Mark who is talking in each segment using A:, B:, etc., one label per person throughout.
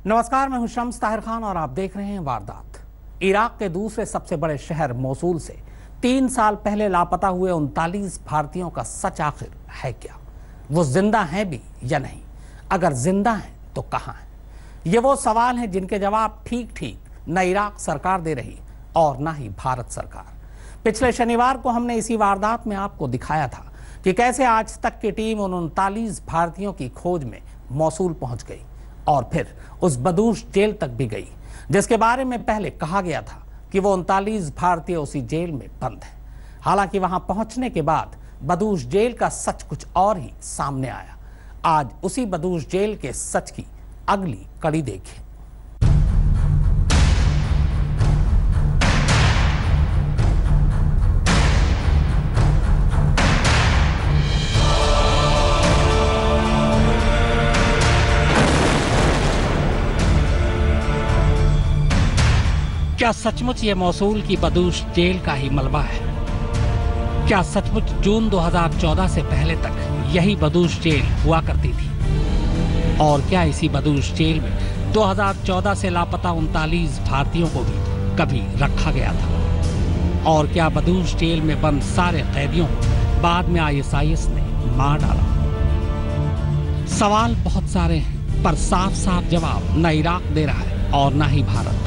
A: नमस्कार, मैं हूं शम्स ताहिर खान और आप देख रहे हैं वारदात। इराक के दूसरे सबसे बड़े शहर मोसूल से 3 साल पहले लापता हुए 39 भारतीयों का सच आखिर है क्या? वो जिंदा हैं भी या नहीं? अगर जिंदा हैं तो कहां हैं? ये वो सवाल हैं जिनके जवाब ठीक ठीक न इराक सरकार दे रही और न ही भारत सरकार। पिछले शनिवार को हमने इसी वारदात में आपको दिखाया था कि कैसे आज तक की टीम उन 39 भारतीयों की खोज में मोसूल पहुंच गई और फिर उस बदूश जेल तक भी गई जिसके बारे में पहले कहा गया था कि वो 39 भारतीय उसी जेल में बंद हैं। हालांकि वहां पहुंचने के बाद बदूश जेल का सच कुछ और ही सामने आया। आज उसी बदूश जेल के सच की अगली कड़ी देखें। क्या सचमुच ये मोसूल की बदूश जेल का ही मलबा है? क्या सचमुच जून 2014 से पहले तक यही बदूश जेल हुआ करती थी? और क्या इसी बदूश जेल में 2014 से लापता 39 भारतीयों को भी कभी रखा गया था? और क्या बदूश जेल में बंद सारे कैदियों को बाद में ISIS ने मार डाला? सवाल बहुत सारे हैं, पर साफ साफ जवाब न इराक दे रहा है और न ही Bharat.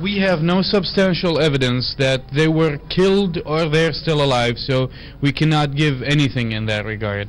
B: We have no substantial evidence that they were killed or they're still alive, so we cannot give anything in that regard.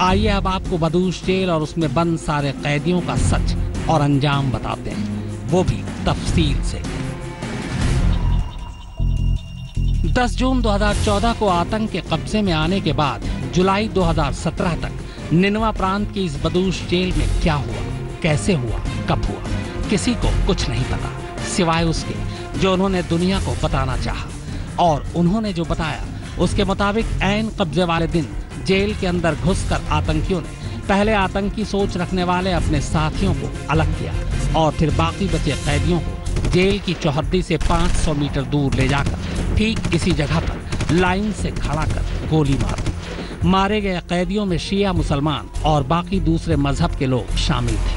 A: आइए अब आपको बदूश जेल और उसमें बंद सारे कैदियों का सच और अंजाम बताते हैं, वो भी तफसील से। 10 जून 2014 को आतंक के कब्जे में आने के बाद जुलाई 2017 तक निनवा प्रांत की इस बदूश जेल में क्या हुआ, कैसे हुआ, कब हुआ, किसी को कुछ नहीं पता सिवाय उसके जो उन्होंने दुनिया को बताना चाहा। और उन्होंने जो बताया उसके मुताबिक ऐन कब्जे वाले दिन जेल के अंदर घुसकर आतंकियों ने पहले आतंकी सोच रखने वाले अपने साथियों को अलग किया और फिर बाकी बचे कैदियों को जेल की चौहद्दी से 500 मीटर दूर ले जाकर ठीक इसी जगह पर लाइन से खड़ा कर गोली मार दी। मारे गए कैदियों में शिया मुसलमान और बाकी दूसरे मजहब के लोग शामिल थे।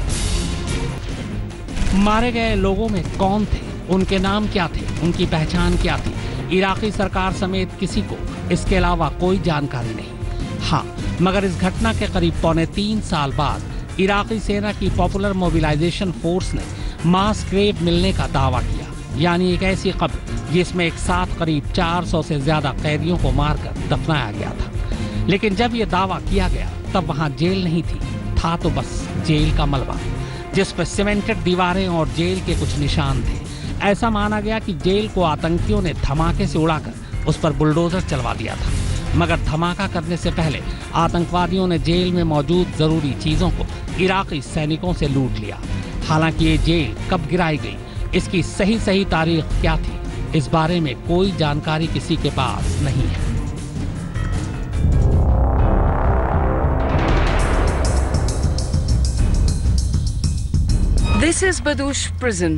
A: मारे गए लोगों में कौन थे, उनके नाम क्या थे, उनकी पहचान क्या थी, इराकी सरकार समेत किसी को इसके अलावा कोई जानकारी नहीं। हाँ, मगर इस घटना के करीब 3.25 साल बाद इराकी सेना की पॉपुलर मोबिलाइजेशन फोर्स ने मास ग्रेव मिलने का दावा किया, यानी एक ऐसी कब्र जिसमें एक साथ करीब 400 से ज्यादा कैदियों को मारकर दफनाया गया था। लेकिन जब यह दावा किया गया तब वहां जेल नहीं थी, था तो बस जेल का मलबा जिस पर सीमेंटेड दीवारें और जेल के कुछ निशान थे। ऐसा माना गया कि जेल को आतंकियों ने धमाके से उड़ाकर उस पर बुलडोजर चलवा दिया था, मगर धमाका करने से पहले आतंकवादियों ने जेल में मौजूद जरूरी चीजों को इराकी सैनिकों से लूट लिया। हालांकि ये जेल कब गिराई गई, इसकी सही तारीख क्या थी, इस बारे में कोई जानकारी किसी के पास नहीं है।
C: This is Badoosh prison.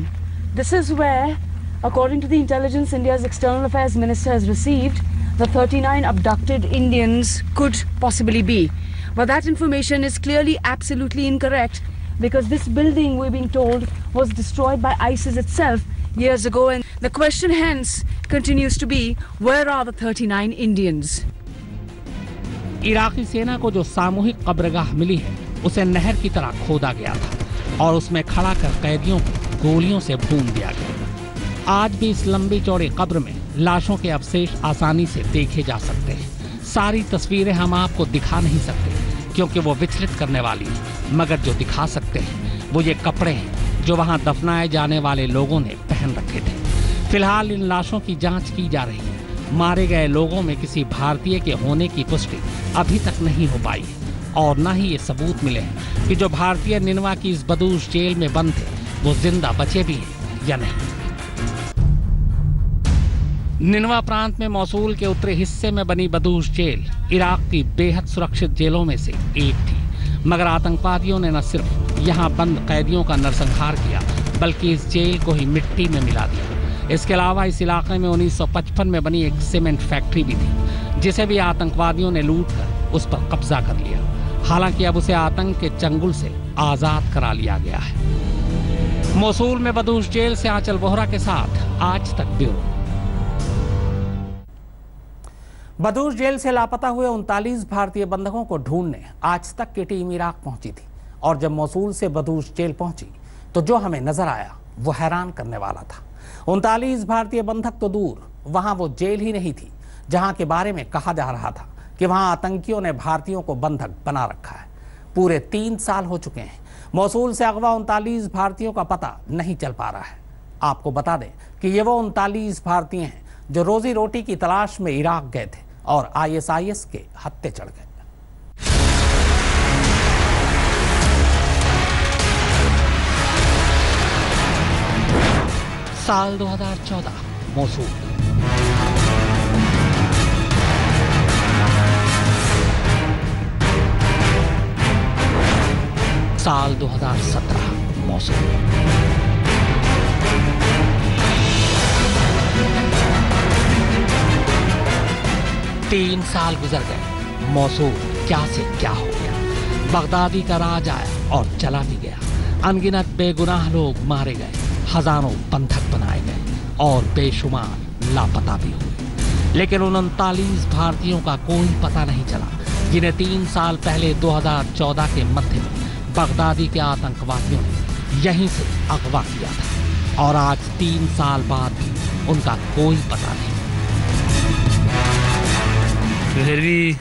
C: This is where, according to the intelligence India's External Affairs Minister has received, the 39 abducted Indians could possibly be. But that information is clearly absolutely incorrect because this building, we're being told, was destroyed by ISIS itself years ago, and the question hence continues to be, where are the 39 Indians?
A: Iraqi सेना को जो सामूहिक कब्रगाह मिली है उसे नहर की तरह खोदा गया था और उसमें खड़ा कर कैदियों को गोलियों से भून दिया गया। आज भी इस लंबी चौड़ी कब्र में लाशों के अवशेष आसानी से देखे जा सकते हैं। सारी तस्वीरें हम आपको दिखा नहीं सकते क्योंकि वो विचलित करने वाली हैं, मगर जो दिखा सकते हैं वो ये कपड़े हैं जो वहां दफनाए जाने वाले लोगों ने पहन रखे थे। फिलहाल इन लाशों की जांच की जा रही है। मारे गए लोगों में किसी भारतीय के होने की पुष्टि अभी तक नहीं हो पाई है और न ही ये सबूत मिले हैं कि जो भारतीय निनवा की इस बदूश जेल में बंद थे वो जिंदा बचे भी हैं या नहीं। निनवा प्रांत में मोसूल के उत्तरी हिस्से में बनी बदूश जेल इराक की बेहद सुरक्षित जेलों में से एक थी, मगर आतंकवादियों ने न सिर्फ यहाँ बंद कैदियों का नरसंहार किया बल्कि इस जेल को ही मिट्टी में मिला दिया। इसके अलावा इस इलाके में 1955 में बनी एक सीमेंट फैक्ट्री भी थी, जिसे भी आतंकवादियों ने लूट कर उस पर कब्जा कर लिया। हालांकि अब उसे आतंक के चंगुल से आजाद करा लिया गया है। मोसूल में बदूश जेल से आंचल बोहरा के साथ आज तक ब्यूरो। बदूश जेल से लापता हुए 39 भारतीय बंधकों को ढूंढने आज तक की टीम इराक पहुंची थी, और जब मोसूल से बदूश जेल पहुंची तो जो हमें नजर आया वो हैरान करने वाला था। 39 भारतीय बंधक तो दूर, वहां वो जेल ही नहीं थी जहां के बारे में कहा जा रहा था कि वहां आतंकियों ने भारतीयों को बंधक बना रखा है। पूरे 3 साल हो चुके हैं, मोसूल से अगवा 39 भारतीयों का पता नहीं चल पा रहा है। आपको बता दें कि ये वो 39 भारतीय हैं जो रोजी रोटी की तलाश में इराक गए थे और ISIS के हत्थे चढ़ गए। साल 2014, मोसूल। साल 2017, मोसूल। तीन साल गुजर गए, मोसूल क्या से क्या हो गया। बगदादी का राज आया और चला भी गया। अनगिनत बेगुनाह लोग मारे गए, हजारों बंधक बनाए गए और बेशुमार लापता भी हुए। लेकिन उन 39 भारतीयों का कोई पता नहीं चला जिन्हें 3 साल पहले 2014 के मध्य में बगदादी के आतंकवादियों ने यहीं से अगवा किया था, और आज 3 साल बाद भी उनका कोई पता नहीं।
D: फिर भी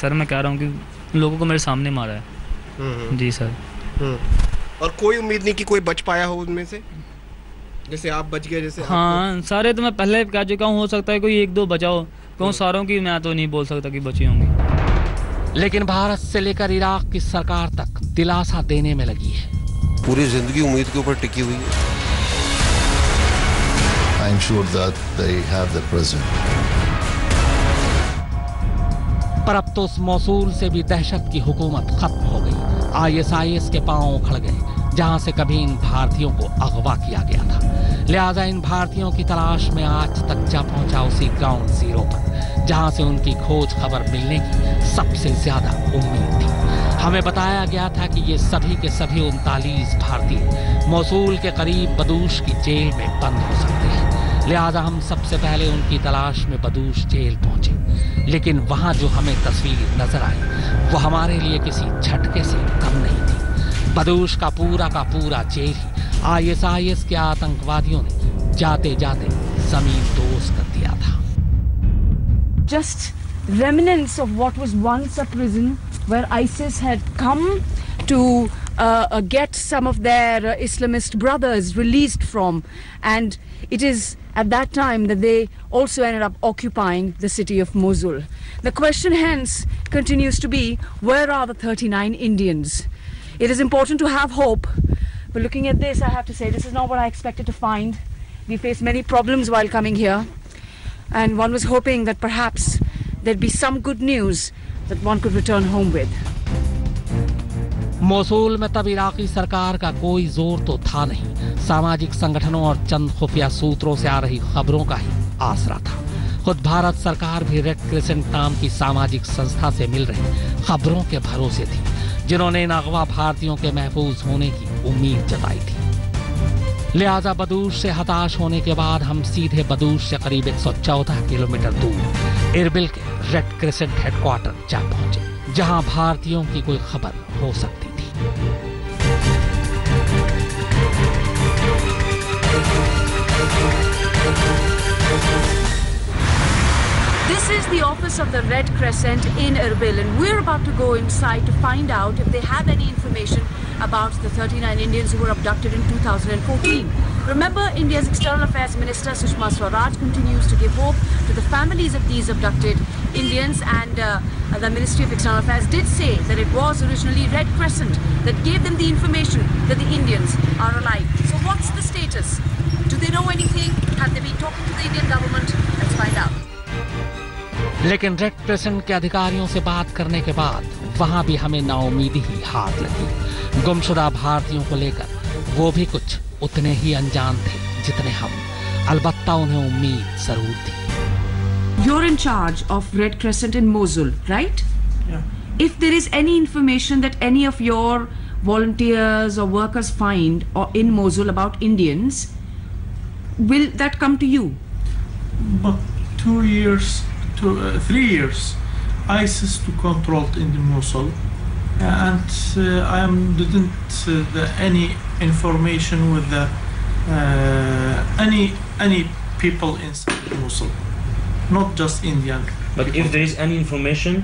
D: सर मैं कह रहा हूँ कि लोगों को मेरे सामने मारा है। जी सर।
E: और कोई उम्मीद नहीं कि कोई बच पाया हो उनमें से, जैसे आप बच गए? जैसे
D: हाँ, सारे तो मैं पहले कह चुका हूँ, हो सकता है कोई 1-2 बचाओ, कहूँ सारों की मैं तो नहीं बोल सकता कि बची होंगी।
A: लेकिन भारत से लेकर इराक की सरकार तक दिलासा देने में लगी है।
F: पूरी जिंदगी उम्मीद के ऊपर टिकी हुई है।
G: I'm sure that they have the president.
A: पर अब तो उस मोसूल से भी दहशत की हुकूमत खत्म हो गई। ISIS के पांव उखड़ गए, जहां से कभी इन भारतीयों को अगवा किया गया था। लिहाजा इन भारतीयों की तलाश में आज तक जा पहुंचा उसी ग्राउंड जीरो पर, जहां से उनकी खोज खबर मिलने की सबसे ज्यादा उम्मीद थी। हमें बताया गया था कि ये सभी के सभी 39 भारतीय मोसूल के करीब बदूश की जेल में बंद हो सकते हैं। लिहाजा हम सबसे पहले उनकी तलाश में बदूश जेल पहुंचे, लेकिन वहां जो हमें तस्वीर नजर आई वो हमारे लिए किसी झटके से कम नहीं थी। बदूश का पूरा जेल ही ISIS के आतंकवादियों ने जाते जाते जमीन दोज कर दिया था।
C: Just remnants of what was once a prison where ISIS had come to get some of their Islamist brothers released from, and it is at that time that they also ended up occupying the city of Mosul. The question hence continues to be, where are the 39 Indians? It is important to have hope, but looking at this, I have to say this is not what I expected to find. We faced many problems while coming here, and one was hoping that perhaps there'd be some good news that one could return home with.
A: Mosul में तब इराकी सरकार का कोई जोर तो था नहीं। सामाजिक संगठनों और चंद खुफिया सूत्रों से आ रही खबरों का ही आसरा था। खुद भारत सरकार भी रेड क्रिसेंट नाम की सामाजिक संस्था से मिल रही खबरों के भरोसे थी, जिन्होंने इन अगवा भारतीयों के महफूज होने की उम्मीद जताई थी। लिहाजा बदूश से हताश होने के बाद हम सीधे बदूश से करीब 114 किलोमीटर दूर इरबिल के रेड क्रिसेंट हेडक्वार्टर जा पहुंचे, जहां भारतीयों की कोई खबर हो सकती थी।
C: This is the office of the Red Crescent in Erbil, and we're about to go inside to find out if they have any information about the 39 Indians who were abducted in 2014. Remember, India's External Affairs Minister Sushma Swaraj continues to give hope to the families of these abducted Indians, and the Ministry of External Affairs did say that it was originally Red Crescent that gave them the information that the Indians are alive. So what's the status? Do they know anything? Have they been talking to the Indian government? Let's find out.
A: लेकिन red crescent के अधिकारियों से बात करने के बाद वहां भी हमें नाउमीदी ही हाथ लगी। गुमशुदा भारतीयों को लेकर वो भी कुछ उतने ही अनजान थे जितने हम। अलबत्ता उन्हें उम्मीद जरूर थी।
C: You're in charge of Red Crescent in Mosul, right?
H: Yeah.
C: If there is any information that any of your volunteers or workers find or in Mosul about Indians, will that come to you?
H: But 3 years, ISIS to control in the Mosul, and I didn't any information with the any people inside Mosul, not just Indian.
I: But if there is any information,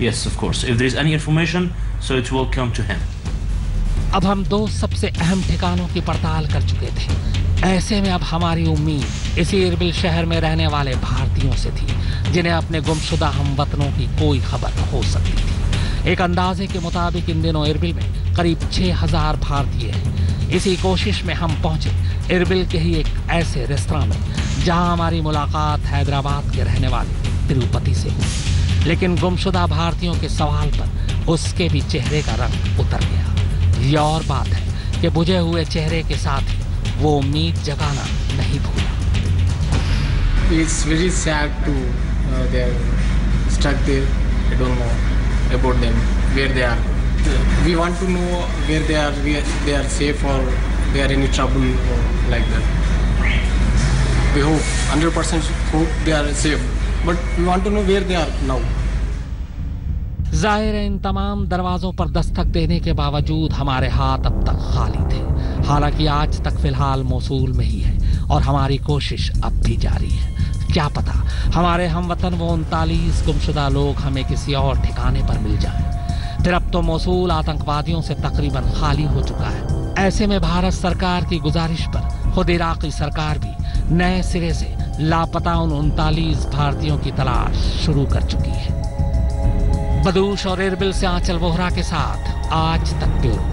I: Yes, of course. If there is any information, so it will come to him.
A: अब हम 2 सबसे अहम ठिकानों की पड़ताल कर चुके थे। ऐसे में अब हमारी उम्मीद इसी इरबिल शहर में रहने वाले भारतीयों से थी, जिन्हें अपने गुमशुदा हमवतनों की कोई खबर हो सकती थी। एक अंदाजे के मुताबिक इन दिनों इरबिल में करीब 6000 भारतीय हैं। इसी कोशिश में हम पहुंचे इरबिल के ही एक ऐसे रेस्तरां में जहां हमारी मुलाकात हैदराबाद के रहने वाले तिरुपति से हुई। लेकिन गुमशुदा भारतीयों के सवाल पर उसके भी चेहरे का रंग उतर गया। ये और बात है कि बुझे हुए चेहरे के साथ ही वो उम्मीद जगाना नहीं भूला।
J: It's very sad to they are stuck there. I don't know about them, where they are. We want to know where they are, where they are safe or they are in any trouble or like that. We hope, 100% hope they are safe, but we want to know where they are now.
A: जाहिर है इन तमाम दरवाजों पर दस्तक देने के बावजूद हमारे हाथ अब तक खाली थे। हालांकि आज तक फिलहाल मोसूल में ही है और हमारी कोशिश अब भी जारी है। क्या पता हमारे हमवतन वो 39 गुमशुदा लोग हमें किसी और ठिकाने पर मिल जाएं। फिर अब तो मोसूल आतंकवादियों से तकरीबन खाली हो चुका है। ऐसे में भारत सरकार की गुजारिश पर खुद इराकी सरकार भी नए सिरे से लापता उन 39 भारतीयों की तलाश शुरू कर चुकी है। बदूश और इरबिल से आंचल वोहरा के साथ आज तक ब्यूरो।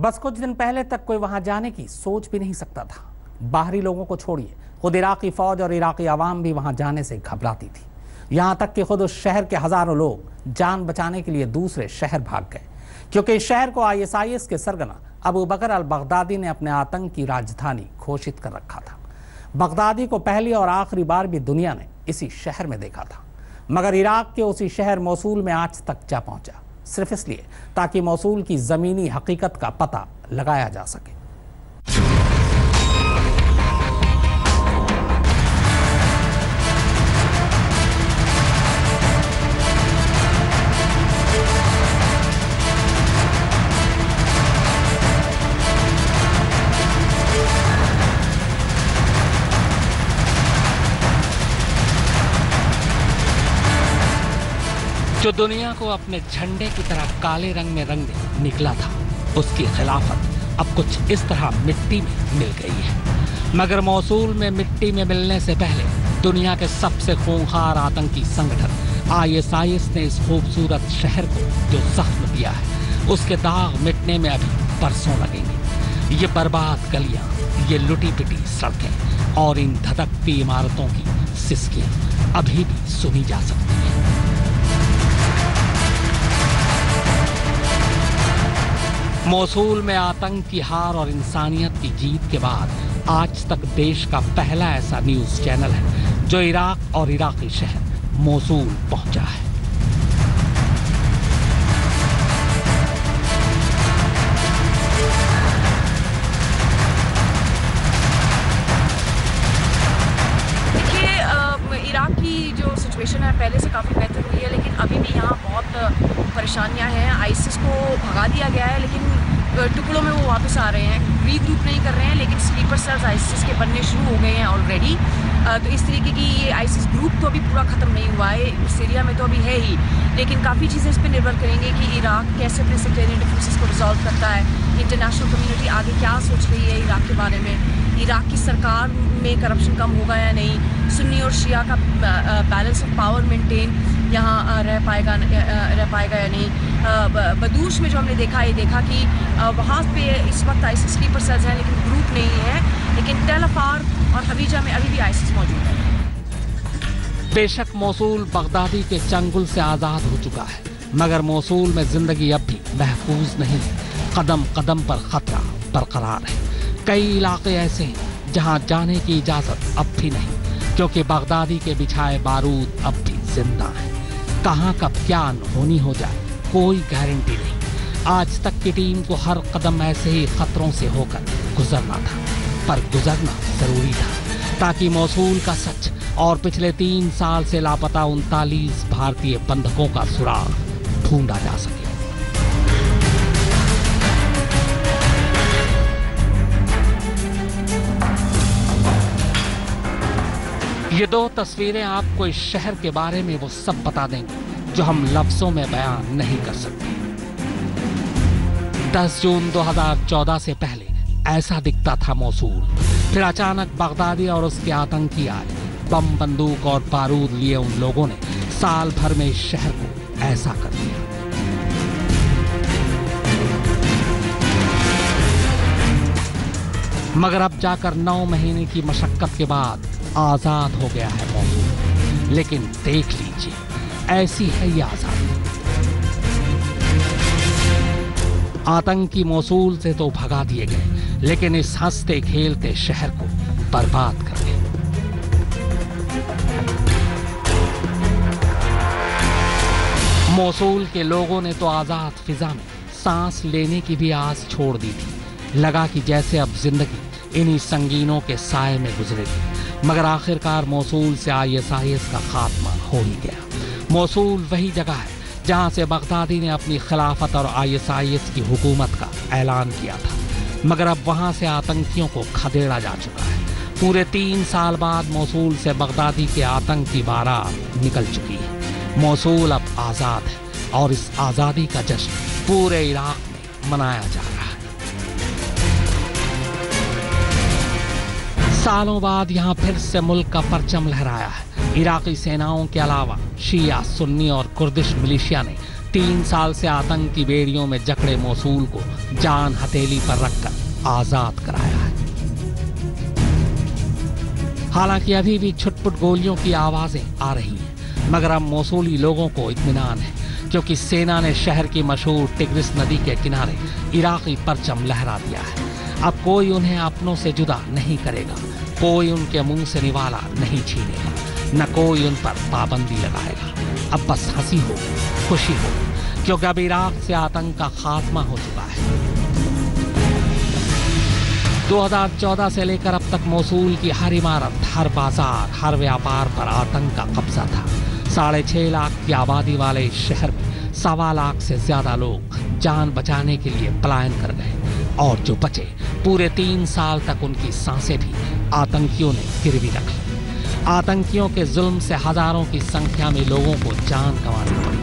A: बस कुछ दिन पहले तक कोई वहां जाने की सोच भी नहीं सकता था। बाहरी लोगों को छोड़िए, खुद इराकी फौज और इराकी आवाम भी वहां जाने से घबराती थी। यहां तक कि खुद उस शहर के हजारों लोग जान बचाने के लिए दूसरे शहर भाग गए, क्योंकि इस शहर को ISIS के सरगना अबू बकर अल बगदादी ने अपने आतंक की राजधानी घोषित कर रखा था। बगदादी को पहली और आखिरी बार भी दुनिया ने इसी शहर में देखा था, मगर इराक के उसी शहर मोसूल में आज तक जा पहुंचा, सिर्फ इसलिए ताकि मोसूल की जमीनी हकीकत का पता लगाया जा सके। जो दुनिया को अपने झंडे की तरह काले रंग में रंगने निकला था, उसकी खिलाफत अब कुछ इस तरह मिट्टी में मिल गई है। मगर मोसूल में मिट्टी में मिलने से पहले दुनिया के सबसे खूंखार आतंकी संगठन ISIS ने इस खूबसूरत शहर को जो जख्म दिया है, उसके दाग मिटने में अभी बरसों लगेंगे। ये बर्बाद गलियां, ये लुटी पिटी सड़कें और इन धधकती इमारतों की सिसकियां अभी भी सुनी जा सकती हैं। मोसूल में आतंक की हार और इंसानियत की जीत के बाद आज तक देश का पहला ऐसा न्यूज़ चैनल है जो इराक और इराकी शहर मोसूल पहुंचा है।
C: देखिए, इराक की जो सिचुएशन है पहले से काफ़ी बेहतर हुई है, लेकिन अभी भी यहाँ बहुत परेशानियां हैं। ISIS को भगा दिया गया है, लेकिन टुकड़ों में वो वापस आ रहे हैं। रीग्रुप नहीं कर रहे हैं, लेकिन स्लीपर सेल्स ISIS के बनने शुरू हो गए हैं ऑलरेडी। तो इस तरीके की ये ISIS ग्रुप तो अभी पूरा ख़त्म नहीं हुआ है, सीरिया में तो अभी है ही, लेकिन काफ़ी चीज़ें इस पर निर्भर करेंगी कि इराक कैसे अपने सेक्टेरियन डिफरेंसेस को रिजॉल्व करता है। इंटरनेशनल कम्युनिटी आगे क्या सोच रही है इराक के बारे में, इराक की सरकार में करप्शन कम होगा या नहीं, सुन्नी और शिया का बैलेंस ऑफ पावर मेंटेन यहाँ रह पाएगा या नहीं। बदूश में जो हमने देखा, ये देखा कि वहाँ पे इस वक्त ISIS स्लीपर सेल्स हैं, लेकिन ग्रुप नहीं है। लेकिन टेल अफार और हवीजा में अभी भी ISIS मौजूद है।
A: बेशक मोसूल बगदादी के चंगुल से आज़ाद हो चुका है, मगर मोसूल में जिंदगी अब भी महफूज नहीं है। कदम कदम पर खतरा बरकरार है। कई इलाके ऐसे हैं जहां जाने की इजाजत अब भी नहीं, क्योंकि बगदादी के बिछाए बारूद अब भी जिंदा है। कहां कब क्या अनहोनी हो जाए कोई गारंटी नहीं। आज तक की टीम को हर कदम ऐसे ही खतरों से होकर गुजरना था, पर गुजरना जरूरी था ताकि मौसूल का सच और पिछले 3 साल से लापता 39 भारतीय बंधकों का सुराग ढूंढा जा सके। ये 2 तस्वीरें आपको इस शहर के बारे में वो सब बता देंगे जो हम लफ्जों में बयान नहीं कर सकते। 10 जून 2014 से पहले ऐसा दिखता था मौसूल। फिर अचानक बगदादी और उसके आतंकी आए। बम, बंदूक और बारूद लिए उन लोगों ने साल भर में इस शहर को ऐसा कर दिया। मगर अब जाकर 9 महीने की मशक्कत के बाद आजाद हो गया है मौसूल। लेकिन देख लीजिए, ऐसी है ये आजादी। आतंकी मौसूल से तो भगा दिए गए, लेकिन इस हंसते खेलते शहर को बर्बाद कर गए। मौसूल के लोगों ने तो आजाद फिजा में सांस लेने की भी आस छोड़ दी थी। लगा कि जैसे अब जिंदगी इन्हीं संगीनों के साए में गुजरेगी। मगर आखिरकार मौसूल से ISIS का खात्मा हो ही गया। मौसूल वही जगह है जहां से बगदादी ने अपनी खिलाफत और ISIS की हुकूमत का ऐलान किया था। मगर अब वहां से आतंकियों को खदेड़ा जा चुका है। पूरे 3 साल बाद मौसूल से बगदादी के आतंकी बारात निकल चुकी है। मौसूल अब आज़ाद है और इस आज़ादी का जश्न पूरे इराक में मनाया जा रहा है। सालों बाद यहाँ फिर से मुल्क का परचम लहराया है। इराकी सेनाओं के अलावा शिया, सुन्नी और कुर्दिश मिलिशिया ने 3 साल से आतंकी बेड़ियों में जकड़े मौसूल को जान हथेली पर रखकर आजाद कराया है। हालांकि अभी भी छुटपुट गोलियों की आवाजें आ रही हैं, मगर अब मौसूली लोगों को इत्मीनान है क्योंकि सेना ने शहर की मशहूर टिग्रिस नदी के किनारे इराकी परचम लहरा दिया है। अब कोई उन्हें अपनों से जुदा नहीं करेगा, कोई उनके मुंह से निवाला नहीं छीनेगा, न कोई उन पर पाबंदी लगाएगा। अब बस हंसी हो, खुशी हो, क्योंकि अब इराक से आतंक का खात्मा हो चुका है। 2014 से लेकर अब तक मौसूल की हर इमारत, हर बाजार, हर व्यापार पर आतंक का कब्जा था। 6.5 लाख की आबादी वाले इस शहर में 1.25 लाख से ज्यादा लोग जान बचाने के लिए पलायन कर गए, और जो बचे पूरे 3 साल तक उनकी सांसें भी आतंकियों ने गिरवी रख ली। आतंकियों के जुल्म से हजारों की संख्या में लोगों को जान गंवानी पड़ी,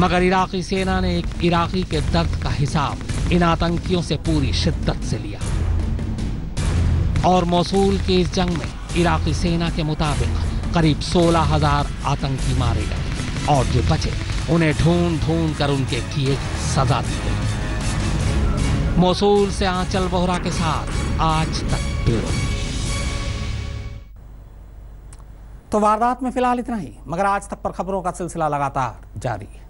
A: मगर इराकी सेना ने एक इराकी के दर्द का हिसाब इन आतंकियों से पूरी शिद्दत से लिया, और मौसूल की इस जंग में इराकी सेना के मुताबिक करीब 16,000 आतंकी मारे गए, और जो बचे उन्हें ढूंढ ढूंढ कर उनके किए की सजा दी गई। मौसूल से आंचल बोहरा के साथ आज तक ब्यूरो। तो वारदात में फिलहाल इतना ही, मगर आज तक पर खबरों का सिलसिला लगातार जारी है।